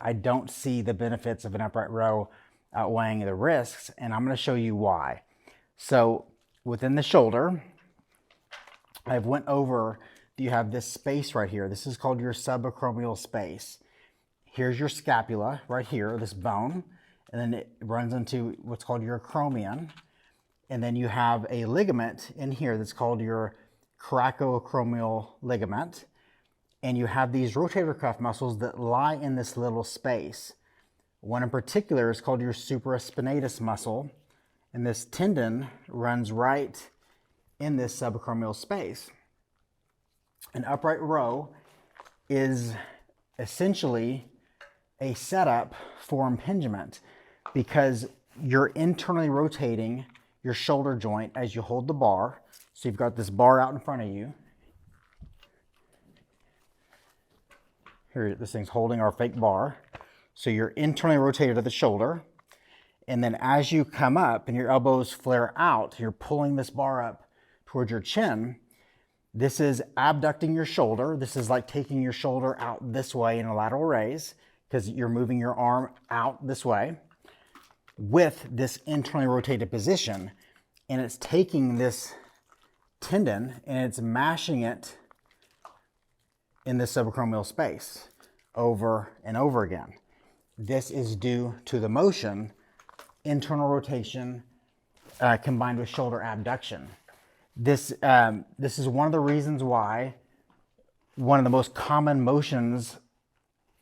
I don't see the benefits of an upright row outweighing the risks, and I'm going to show you why. So within the shoulder, I've went over, you have this space right here. This is called your subacromial space. Here's your scapula right here, this bone, and then it runs into what's called your acromion. And then you have a ligament in here that's called your coracoacromial ligament. And you have these rotator cuff muscles that lie in this little space. One in particular is called your supraspinatus muscle. And this tendon runs right in this subacromial space. An upright row is essentially a setup for impingement because you're internally rotating your shoulder joint as you hold the bar. So you've got this bar out in front of you. Here, this thing's holding our fake bar. So you're internally rotated to the shoulder. And then as you come up and your elbows flare out, you're pulling this bar up towards your chin. This is abducting your shoulder. This is like taking your shoulder out this way in a lateral raise because you're moving your arm out this way with this internally rotated position. And it's taking this tendon and it's mashing it in the subacromial space over and over again. This is due to the motion, internal rotation, combined with shoulder abduction. This is one of the reasons why one of the most common motions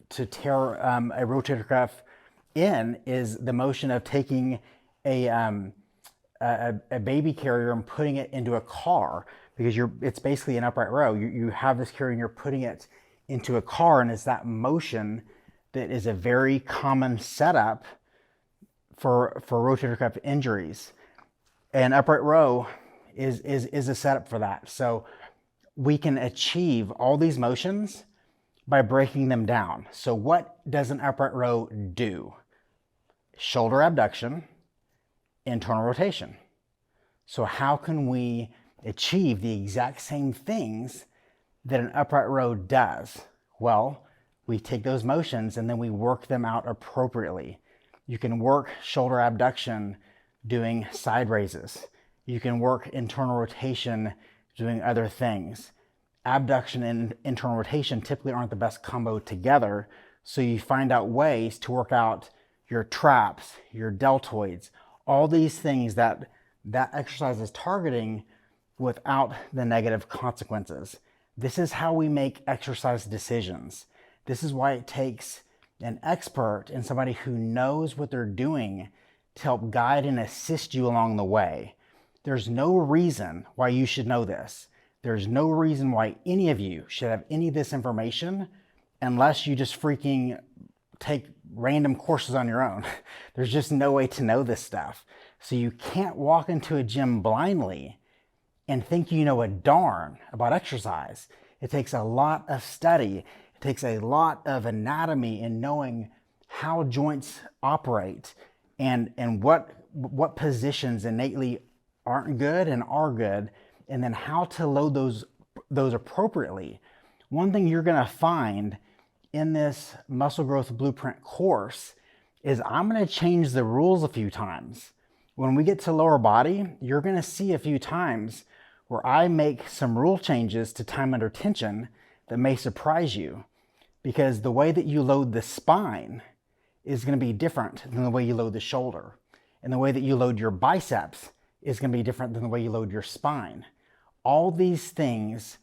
to tear a rotator cuff in is the motion of taking a baby carrier and putting it into a car, because it's basically an upright row. You have this carrier and you're putting it into a car, and it's that motion that is a very common setup for rotator cuff injuries. And upright row is a setup for that. So we can achieve all these motions by breaking them down. So what does an upright row do? Shoulder abduction, internal rotation. So how can we achieve the exact same things that an upright row does? Well, we take those motions and then we work them out appropriately. You can work shoulder abduction doing side raises. You can work internal rotation doing other things. Abduction and internal rotation typically aren't the best combo together, so you find out ways to work out your traps, your deltoids, all these things that exercise is targeting without the negative consequences. This is how we make exercise decisions. This is why it takes an expert and somebody who knows what they're doing to help guide and assist you along the way. There's no reason why you should know this. There's no reason why any of you should have any of this information unless you just freaking take random courses on your own. There's just no way to know this stuff. So you can't walk into a gym blindly and think you know a darn about exercise. It takes a lot of study. It takes a lot of anatomy and knowing how joints operate and what positions innately aren't good and are good, and then how to load those appropriately. One thing you're gonna find in this muscle growth blueprint course is I'm gonna change the rules a few times. When we get to lower body, you're gonna see a few times where I make some rule changes to time under tension that may surprise you, because the way that you load the spine is gonna be different than the way you load the shoulder. And the way that you load your biceps is going to be different than the way you load your spine. All these things,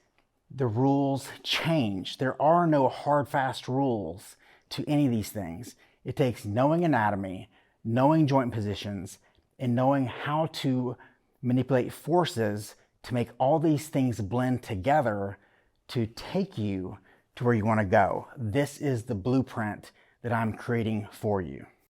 the rules change. There are no hard, fast rules to any of these things. It takes knowing anatomy, knowing joint positions, and knowing how to manipulate forces to make all these things blend together to take you to where you want to go. This is the blueprint that I'm creating for you.